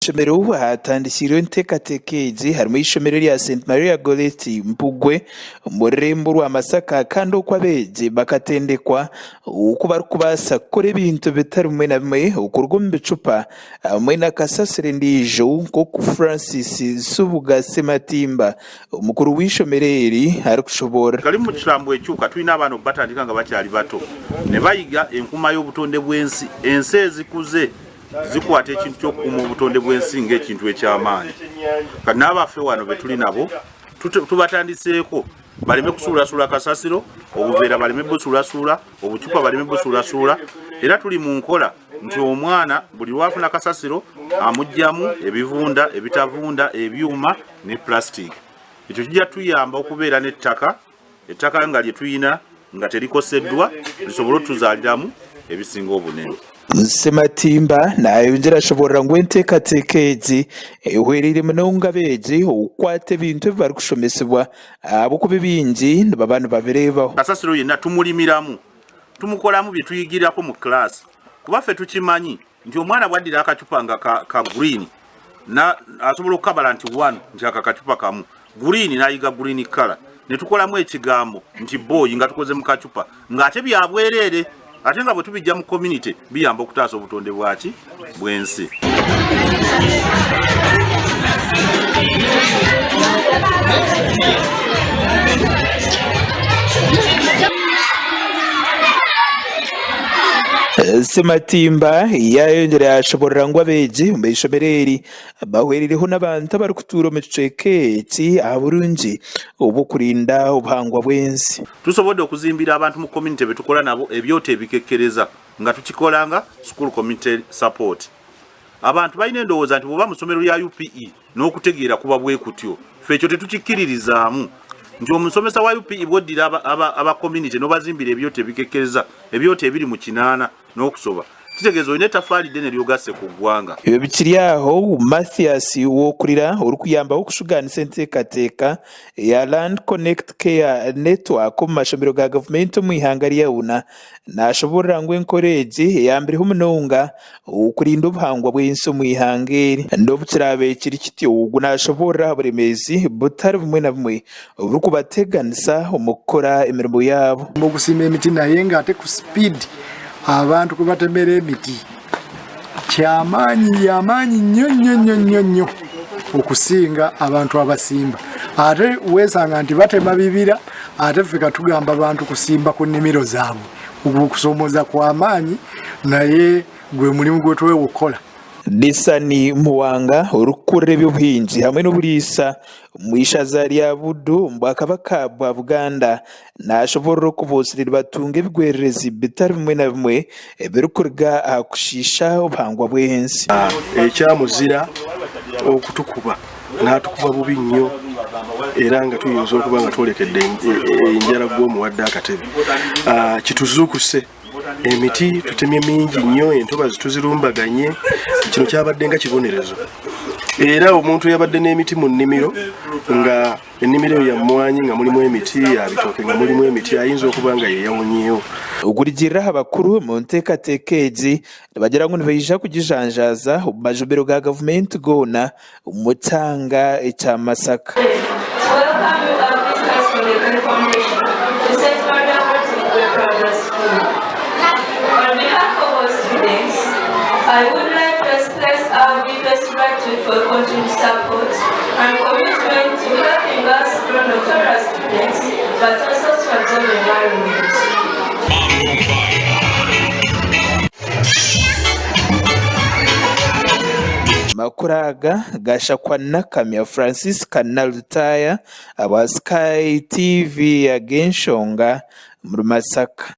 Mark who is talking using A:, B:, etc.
A: mashomero hatandikiriwe ntekatekezi harimo ishomero rya St Maria Goretti Mpugwe mu rurembo rwa Masaka kandi uko abeje bakatendekwa uko bari kubasa kore ibintu bitari umwe na bimwe ukurwa mu bicupa hamwe na Kasasire Ndijo ko ku Francis Subuga Sematimba umukuru w'ishomereri ari kushobora
B: kali mu kirambo ekyuka tulina abantu batandika nga bakyali bato ne bayiga enkuma y'obutonde bw'ensi ensezi kuze zikwata ekintu ky'okukuma obutonde bw'ensi ng'ekintu eky'amaanyi kati n'abaffe wano be tuli nabo tubatandiseeko baleme kusuulasula kasasiro obuveera baleme busuulasula obucupa baleme busuulasula era tuli mu nkola nti omwana buli lwafuna kasasiro amugyamu ebivunda ebitavunda ebyuma ne plastic ekyo kijja tuyamba okubeera n'ettaka nga lye tuyina nga terikoseddwa lisobole otuzaaliramu ebisinga obunene.
A: Sematimba nayongera ashobora ngo entekatekezi ehwerere munonga beje ukwate bintu bari kushomesebwa abo kubibingi babantu babirebaho
B: kasasiro yenna tumulimiramu tumukolamu bye tuyigirako mu class kuba ffe tukimanyi nti omwana bwaddira akacupa nga ka green na asobola okukabala nti one nti akacupa kamu green nayiga green color ne tukolamu ekigambo nti boy nga tukoze mu kacupa ng'ate byabwerere ate nga bwe tubijja mu community biyamba okutaasa obutonde bwaki bw'ensi.
A: Sematimba yayongera ashobora ngo abeje mu ishomereri bahwerireho n'abantu bari kutura mu ceketi aburungi ubu kurinda ubuhangwa bw'ensi
B: tusobodde okuzimbira abantu mu community betukola nabo ebyote ebikekkereza nga tukikolanga school community support abantu balina endowooza nti bwoba mu ssomero lya UPE n'okutegeera kuba bwe kutyo ffe ekyo tetukikkiririzaamu nti omusomesa wa UPE bwoddira aba community n'obazimbira ebyote ebikekkereza ebyote ebiri mu kinaana n'okusoba kitegeeza olina ettafaali ddene ly'ogasse ku ggwanga.
A: Ebyo bikiri aho Mathias w'okulira ori kuyambaho okushugaanisa enteekateeka ya Land Connect Care Network mu mashomero ga gavumenti omu ihanga lyawuna nashoborera ngu enkora egi eyambireho munonga okurinda obuhangwa bw'ensi omu ihanga eri nd'obukiraaba ekiri kityo ogu nashoborera oburemeezi butari bumwe na bumwe oburikubateganisa omu kukora emirimo yaabo
C: okusima emiti naye ng'ate ku speed abantu kubatemera emiti kyamaanyi nnyo okusinga abantu abasimba ate weesanga nti batema bibira ate ffe katugamba abantu kusimba ku nnimiro zaabwe okusomoza kw'amaanyi naye gwe mulimu gwe twewokola.
A: Disani Muwanga orukurira eby'obuhingi hamwe n'obuliisa mu ishaza lya Buddu mu Bwakabaka bwa Buganda nashoborera okuboserera batunga ebigwererezi bitari bimwe na bimwe ebirikuruga aha kushiisha obuhangwa bw'ensi.
D: Ekyamuzira okutukuba n'atukuba bubi nnyo era nga tuyinza okuba nga twolekedde enjala gw'omuwadde akatebe kituzuukuse emiti tutemye mingi nnyo entobazi tuzirumbaganye kino kyabadde nga kibonerezo era omuntu yabadde n'emiti mu nnimiro nga ennimiro yamwanyi nga mulimu emiti yabitooke nga mulimu emiti ayinza okuba nga yeyawonyeewo
A: okurigiriraho abakuru mu nteekateeka egi nibagira ngu nibaija kugijanjaaza omu majomero ga gavumenti goona omu kyanga ekya Masaka.
E: I would like to express our deepest gratitude for continued support and commitment to helping us grow not only as students but also to absorb the environment.
A: Makuraga gashakwa nakamya Francis Kanalutaya aba Sky TV ya Genshonga mu Masaka.